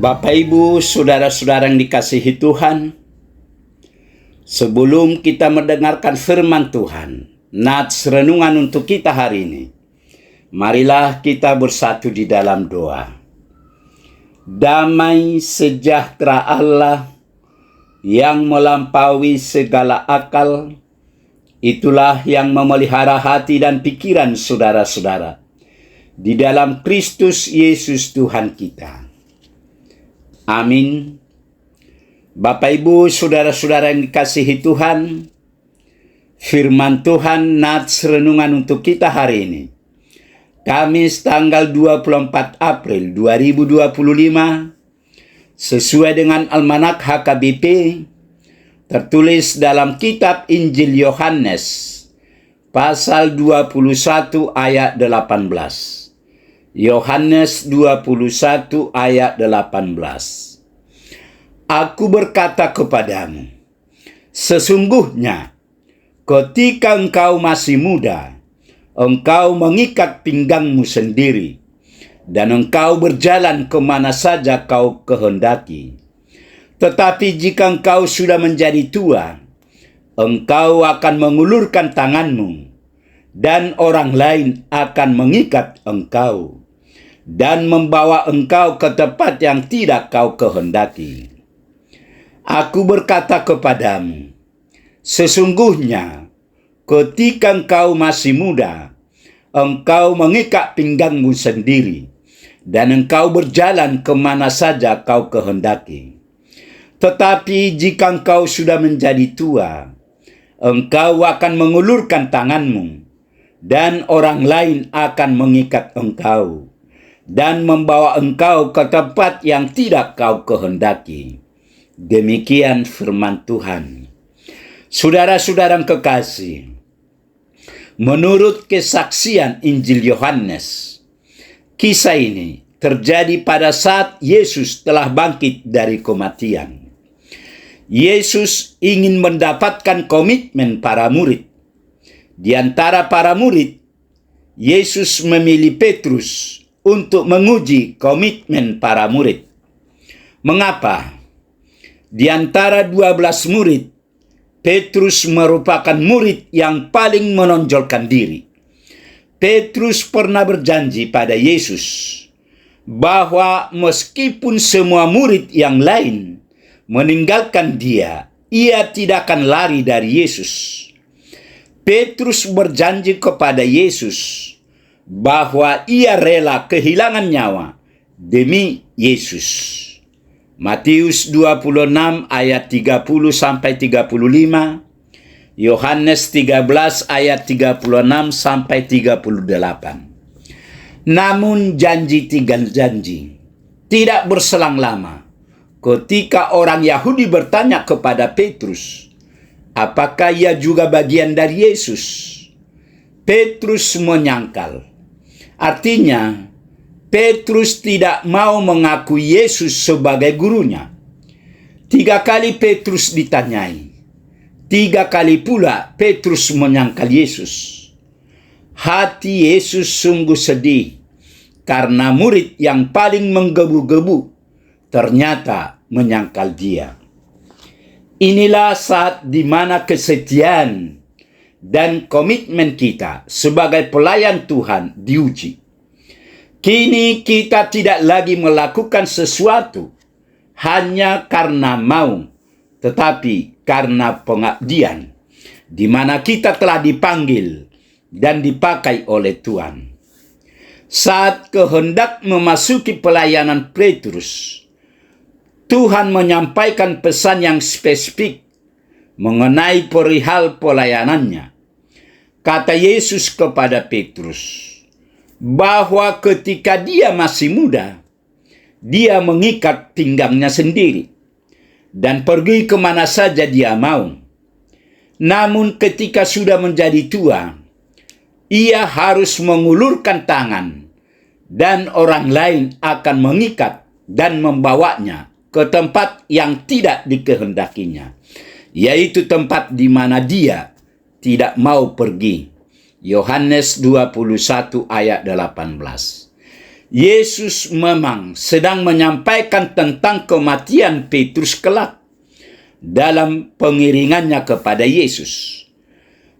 Bapak, Ibu, saudara-saudara yang dikasihi Tuhan, sebelum kita mendengarkan firman Tuhan, nats renungan untuk kita hari ini, marilah kita bersatu di dalam doa. Damai sejahtera Allah yang melampaui segala akal, itulah yang memelihara hati dan pikiran saudara-saudara di dalam Kristus Yesus Tuhan kita. Amin. Bapak, Ibu, saudara-saudara yang dikasihi Tuhan, firman Tuhan nats renungan untuk kita hari ini, Kamis tanggal 24 April 2025, sesuai dengan Almanak HKBP, tertulis dalam kitab Injil Yohanes, pasal 21 ayat 18. Yohanes 21 ayat 18. Aku berkata kepadamu, sesungguhnya ketika engkau masih muda, engkau mengikat pinggangmu sendiri, dan engkau berjalan kemana saja kau kehendaki. Tetapi jika engkau sudah menjadi tua, engkau akan mengulurkan tanganmu, dan orang lain akan mengikat engkau, dan membawa engkau ke tempat yang tidak kau kehendaki. Aku berkata kepadamu, sesungguhnya ketika engkau masih muda, engkau mengikat pinggangmu sendiri, dan engkau berjalan kemana saja kau kehendaki. Tetapi jika engkau sudah menjadi tua, engkau akan mengulurkan tanganmu, dan orang lain akan mengikat engkau, dan membawa engkau ke tempat yang tidak kau kehendaki. Demikian firman Tuhan. Saudara-saudara yang kekasih, menurut kesaksian Injil Yohanes, kisah ini terjadi pada saat Yesus telah bangkit dari kematian. Yesus ingin mendapatkan komitmen para murid. Di antara para murid, Yesus memilih Petrus untuk menguji komitmen para murid. Mengapa? Di antara 12 murid, Petrus merupakan murid yang paling menonjolkan diri. Petrus pernah berjanji pada Yesus bahwa meskipun semua murid yang lain meninggalkan dia, ia tidak akan lari dari Yesus. Petrus berjanji kepada Yesus bahwa ia rela kehilangan nyawa demi Yesus. Matius 26 ayat 30 sampai 35, Yohanes 13 ayat 36 sampai 38. Namun janji tidak berselang lama ketika orang Yahudi bertanya kepada Petrus, apakah ia juga bagian dari Yesus? Petrus menyangkal. Artinya, Petrus tidak mau mengakui Yesus sebagai gurunya. 3 kali Petrus ditanyai. 3 kali pula Petrus menyangkal Yesus. Hati Yesus sungguh sedih karena murid yang paling menggebu-gebu ternyata menyangkal dia. Inilah saat di mana kesetiaan dan komitmen kita sebagai pelayan Tuhan diuji. Kini kita tidak lagi melakukan sesuatu hanya karena mau, tetapi karena pengabdian, di mana kita telah dipanggil dan dipakai oleh Tuhan. Saat kehendak memasuki pelayanan Petrus, Tuhan menyampaikan pesan yang spesifik mengenai perihal pelayanannya. Kata Yesus kepada Petrus bahwa ketika dia masih muda, dia mengikat pinggangnya sendiri dan pergi kemana saja dia mau. Namun ketika sudah menjadi tua, ia harus mengulurkan tangan, dan orang lain akan mengikat dan membawanya ke tempat yang tidak dikehendakinya, yaitu tempat di mana dia tidak mau pergi. Yohanes 21 ayat 18. Yesus memang sedang menyampaikan tentang kematian Petrus kelak dalam pengiringannya kepada Yesus.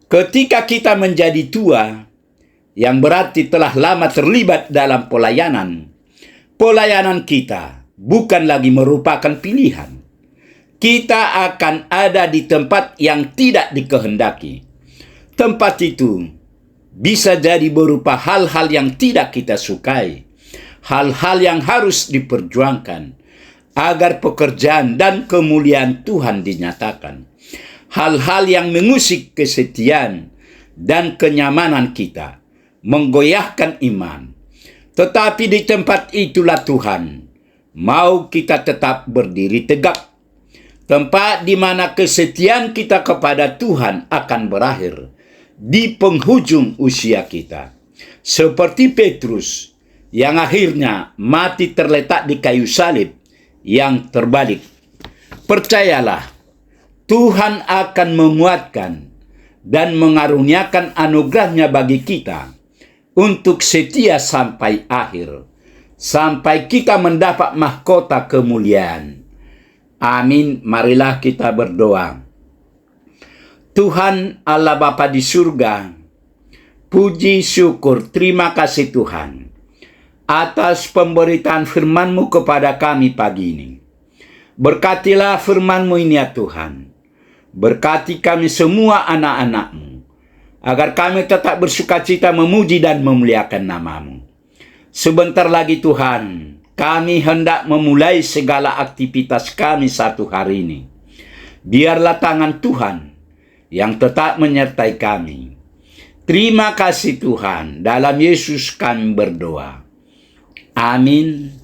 Ketika kita menjadi tua, yang berarti telah lama terlibat dalam pelayanan kita bukan lagi merupakan pilihan. Kita akan ada di tempat yang tidak dikehendaki. Tempat itu bisa jadi berupa hal-hal yang tidak kita sukai, hal-hal yang harus diperjuangkan agar pekerjaan dan kemuliaan Tuhan dinyatakan, hal-hal yang mengusik kesetiaan dan kenyamanan kita, menggoyahkan iman. Tetapi di tempat itulah Tuhan mau kita tetap berdiri tegak. Tempat di mana kesetiaan kita kepada Tuhan akan berakhir di penghujung usia kita. Seperti Petrus yang akhirnya mati terletak di kayu salib yang terbalik. Percayalah, Tuhan akan menguatkan dan mengaruniakan anugerahnya bagi kita untuk setia sampai akhir, sampai kita mendapat mahkota kemuliaan. Amin. Marilah kita berdoa. Tuhan Allah Bapa di surga, puji syukur terima kasih Tuhan atas pemberitaan firman-Mu kepada kami pagi ini. Berkatilah firman-Mu ini ya Tuhan. Berkati kami semua anak-anak-Mu, agar kami tetap bersukacita memuji dan memuliakan nama-Mu. Sebentar lagi Tuhan, kami hendak memulai segala aktivitas kami satu hari ini. Biarlah tangan Tuhan yang tetap menyertai kami. Terima kasih Tuhan, dalam Yesus kami berdoa. Amin.